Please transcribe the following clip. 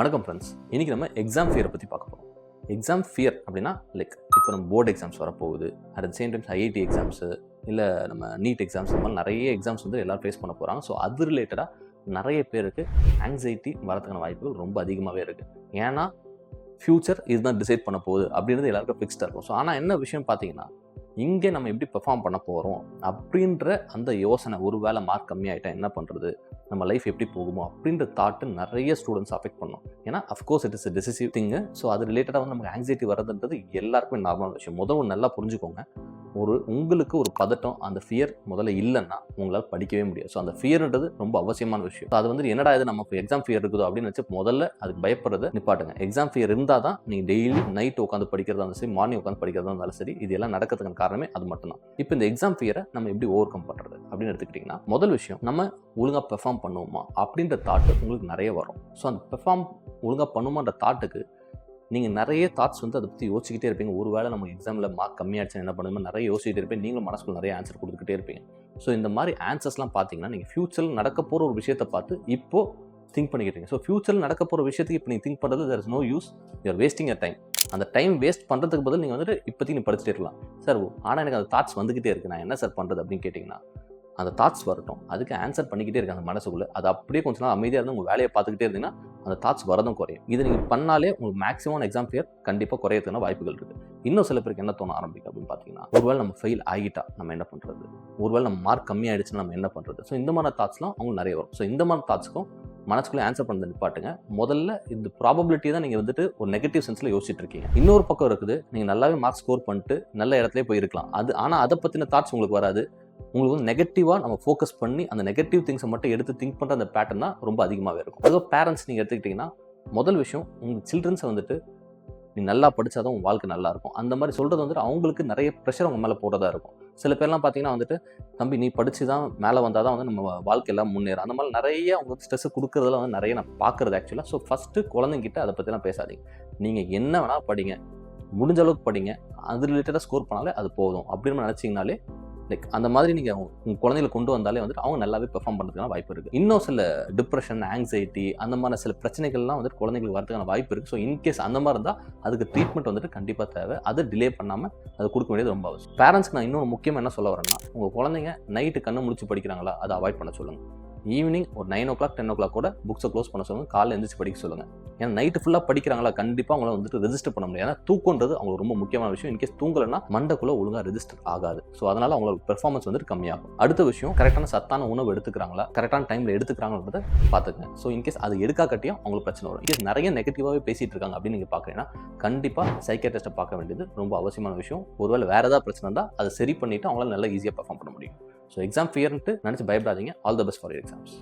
வணக்கம் ஃப்ரெண்ட்ஸ். இன்றைக்கி நம்ம எக்ஸாம் ஃபியரை பற்றி பார்க்க போகிறோம். எக்ஸாம் ஃபியர் அப்படின்னா இப்போ நம்ம போர்டு எக்ஸாம்ஸ் வரப்போகுது, at the same times IIT exams, இல்லை நம்ம நீட் எக்ஸாம்ஸ், இந்த மாதிரி நிறைய எக்ஸாம்ஸ் வந்து எல்லோரும் ஃபேஸ் பண்ண போகிறாங்க. ஸோ அது ரிலேட்டடாக நிறைய பேருக்கு ஆங்ஸைட்டி வரதுக்கான வாய்ப்புகள் ரொம்ப அதிகமாகவே இருக்குது. ஏன்னா ஃப்யூச்சர் இதுதான் டிசைட் பண்ண போகுது அப்படின்றது எல்லாருக்கும் ஃபிக்ஸ்டாக இருக்கும். ஸோ ஆனால் என்ன விஷயம் பார்த்தீங்கன்னா, இங்கே நம்ம எப்படி பெர்ஃபார்ம் பண்ண போகிறோம் அப்படின்ற அந்த யோசனை, ஒரு வேளை மார்க் கம்மியாகிட்டா என்ன பண்ணுறது, நம்ம லைஃப் எப்படி போகுமோ அப்படின்ற தாட்டு நிறைய ஸ்டூடெண்ட்ஸ் அஃபெக்ட் பண்ணும். ஏன்னா of course it is a decisive thing. So அது ரிலேட்டடாக வந்து நமக்கு ஆங்ஸைட்டி வரதுன்றது எல்லாருக்குமே நார்மலான விஷயம். முதல்ல நல்லா புரிஞ்சுக்கோங்க, உங்களுக்கு ஒரு பதட்டம், அந்த ஃபியர் முதல்ல இல்லைன்னா உங்களால் படிக்கவே முடியாது. ஸோ அந்த ஃபியர்ன்றது ரொம்ப அவசியமான விஷயம். அது வந்து என்னடா இது நமக்கு எக்ஸாம் ஃபியர் இருக்குதோ அப்படின்னு வச்சு முதல்ல அதுக்கு பயப்படுறதை நிப்பாட்டுங்க. எக்ஸாம் ஃபியர் இருந்தால் தான் நீங்கள் டெய்லி நைட் உட்காந்து படிக்கிறதா இருந்தாலும் சரி, மார்னிங் உட்காந்து படிக்கிறதா இருந்தாலும் சரி, இது எல்லாம் நடக்கிறதுக்கான காரணமே அது மட்டும்தான். இப்போ இந்த எக்ஸாம் ஃபியரை நம்ம எப்படி ஓவர் கம் பண்ணுறது அப்படின்னு எடுத்துக்கிட்டிங்கன்னா, முதல் விஷயம், நம்ம ஒழுங்காக பெர்ஃபார்ம் பண்ணுவோமா அப்படின்ற தாட்டு உங்களுக்கு நிறைய வரும். ஸோ அந்த பெர்ஃபார்ம் ஒழுங்காக பண்ணுமான்ற தாட்டுக்கு நீங்கள் நிறைய தாட்ஸ் வந்து அதை பற்றி யோசிச்சுக்கிட்டே இருப்பீங்க. ஒரு வேளை நம்ம எக்ஸாமில் மார்க் கம்மியாகிடுச்சு என்ன பண்ணுமோ நிறைய யோசிச்சுட்டே இருப்பீங்க. நீங்களும் மனசுக்குள்ள நிறைய ஆன்சர் கொடுத்துக்கிட்டே இருப்பீங்க. ஸோ இந்த மாதிரி ஆன்சர்ஸ்லாம் பார்த்தீங்கன்னா, நீங்கள் ஃபியூச்சரில் நடக்க போகிற ஒரு விஷயத்தை பார்த்து இப்போது திங்க் பண்ணிக்கிட்டீங்க. ஸோ ஃபியூச்சரில் நடக்க போகிற விஷயத்துக்கு இப்போ நீங்கள் திங்க் பண்ணுறது there is no use, you are wasting your time. அந்த டைம் வேஸ்ட் பண்ணுறதுக்கு பதில் நீங்கள் வந்துட்டு இப்போதைக்கு நீ படிச்சுட்டே இருக்கலாம். சார் ஆனால் எனக்கு அந்த தாட்ஸ் வந்துக்கிட்டே இருக்குது, நான் என்ன சார் பண்ணுறது அப்படின்னு கேட்டிங்கன்னா, அந்த தாட்ஸ் வரட்டும், அதுக்கு ஆன்சர் பண்ணிக்கிட்டே இருக்காங்க அந்த மனசுக்குள்ளே. அது அப்படியே கொஞ்ச நாள் அமைதியாக இருந்து உங்கள் வேலையை பார்த்துக்கிட்டே இருந்தீங்கன்னா அந்த தாட்ஸ் வரதும் குறையும். இதை நீங்கள் பண்ணாலே உங்களுக்கு மேக்ஸிமம் எக்ஸாம் ஃபியர் கண்டிப்பாக குறையறதுக்கான வாய்ப்புகள் இருக்குது. இன்னும் சில பேருக்கு என்ன தோண ஆரம்பிக்கும் அப்படின்னு பார்த்தீங்கன்னா, ஒருவேளை நம்ம ஃபெயில் ஆகிட்டா நம்ம என்ன பண்ணுறது, ஒருவேளை நம்ம மார்க் கம்மியாகிடுச்சுன்னா நம்ம என்ன பண்ணுறது. ஸோ இந்த மாதிரி தாட்ஸ்லாம் அவங்களுக்கு நிறைய வரும். ஸோ இந்த மாதிரி தாட்ஸ்க்கும் மனசுக்குள்ளே ஆன்சர் பண்ணது நிப்பாட்டுங்க. முதல்ல இந்த ப்ராபபிலிட்டி தான் நீங்கள் வந்துட்டு ஒரு நெகட்டிவ் சென்ஸில் யோசிச்சுட்டு இருக்கீங்க. இன்னொரு பக்கம் இருக்குது, நீங்கள் நல்லாவே மார்க் ஸ்கோர் பண்ணிட்டு நல்ல இடத்துலேயே போயிருக்கலாம். ஆனால் அதை பற்றின தாட்ஸ் உங்களுக்கு வராது. உங்களுக்கு வந்து நெகட்டிவாக நம்ம ஃபோக்கஸ் பண்ணி அந்த நெகட்டிவ் திங்ஸை மட்டும் எடுத்து திங்க் பண்ணுற அந்த பேட்டர்ன் தான் ரொம்ப அதிகமாகவே இருக்கும். அதுவும் பேரண்ட்ஸ் நீங்கள் எடுத்துக்கிட்டிங்கன்னா, முதல் விஷயம் உங்கள் சில்ட்ரன்ஸை வந்துட்டு நீ நல்லா படித்தாதான் உங்கள் வாழ்க்கை நல்லாயிருக்கும் அந்த மாதிரி சொல்கிறது வந்துட்டு அவங்களுக்கு நிறைய ப்ரெஷர் அவங்க மேலே போடுறதா இருக்கும். சில பேர்லாம் பார்த்தீங்கன்னா வந்துட்டு, தம்பி நீ படித்து தான் மேலே வந்தால் தான் வந்து நம்ம வாழ்க்கையெல்லாம் முன்னேறும், அந்த மாதிரி நிறைய அவங்களுக்கு ஸ்ட்ரெஸ்ஸை கொடுக்குறதுல வந்து நிறைய நான் பார்க்குறது ஆக்சுவலாக. ஸோ ஃபஸ்ட்டு குழந்தைங்கிட்ட அதை பற்றிலாம் பேசாதீங்க. நீங்கள் என்ன வேணால் படிங்க, முடிஞ்ச அளவுக்கு படிங்க, அது ரிலேட்டடாக ஸ்கோர் பண்ணாலே அது போதும் அப்படின்னு நினச்சிங்கனாலே அந்த மாதிரி நீங்கள் உங்கள் குழந்தைகளை கொண்டு வந்தாலே வந்துட்டு அவங்க நல்லாவே பெர்ஃபார்ம் பண்ணுறதுக்கான வாய்ப்பு இருக்குது. இன்னும் சில டிப்ரெஷன், ஆங்ஸைட்டி, அந்த மாதிரி சில பிரச்சனைகள்லாம் வந்துட்டு குழந்தைங்களுக்கு வரதுக்கான வாய்ப்பு இருக்குது. ஸோ இன்கேஸ் அந்த மாதிரி இருந்தால் அதுக்கு ட்ரீட்மெண்ட் வந்துட்டு கண்டிப்பாக தேவை. அதை டிலே பண்ணாமல் அதை கொடுக்க வேண்டியது ரொம்ப அவசியம். பேரண்ட்ஸ்க்கு நான் இன்னொரு முக்கியமாக என்ன சொல்ல வரேன்னா, உங்கள் குழந்தைங்க நைட்டு கண்ணு முடிச்சு படிக்கிறாங்களா அதை அவாய்ட் பண்ண சொல்லுங்கள். ஈவினிங் ஒரு 9 o'clock 10 o'clock கூட புக்ஸை க்ளோஸ் பண்ண சொல்லுங்கள். காலையில் எழுந்திரிச்சு படிக்க சொல்லுங்கள். ஏன்னா நைட்டு ஃபுல்லாக படிக்கிறாங்களா கண்டிப்பாக அவங்கள வந்துட்டு ரெஜிஸ்டர் பண்ண முடியாது. ஏன்னா தூக்கன்றது அவங்களுக்கு ரொம்ப முக்கியமான விஷயம். இன்கேஸ் தூங்கலைன்னா மண்டைக்குள்ளே ஒழுங்காக ரெஜிஸ்டர் ஆகாது. ஸோ அதனால் அவங்களோட பெர்ஃபார்மன்ஸ் வந்துட்டு கம்மியாகும். அடுத்த விஷயம், கரெக்டான சத்தான உணவு எடுத்துக்கிறாங்களா, கரெக்டான டைமில் எடுத்துக்கிறாங்கன்றதை பார்த்துக்கங்க. ஸோ இன்கேஸ் அது எடுக்காட்டியும் அவங்களுக்கு பிரச்சனை வரும். இன்கேஸ் நிறைய நெகட்டிவாகவே பேசிகிட்டு இருக்காங்க அப்படின்னு நீங்கள் பார்க்குறீங்கன்னா, கண்டிப்பாக சைக்கியாட்ரிஸ்ட்டை பார்க்க வேண்டியது ரொம்ப அவசியமான விஷயம். ஒருவேளை வேறு ஏதாவது பிரச்சனை இருந்தால் அதை சரி பண்ணிவிட்டு அவங்களால நல்லா ஈஸியாக பெர்ஃபார்ம் பண்ண முடியும். ஸோ எக்ஸாம் ஃபியர்ன்ட்டு நினச்சி பயப்படாதீங்க. All the best for your exams.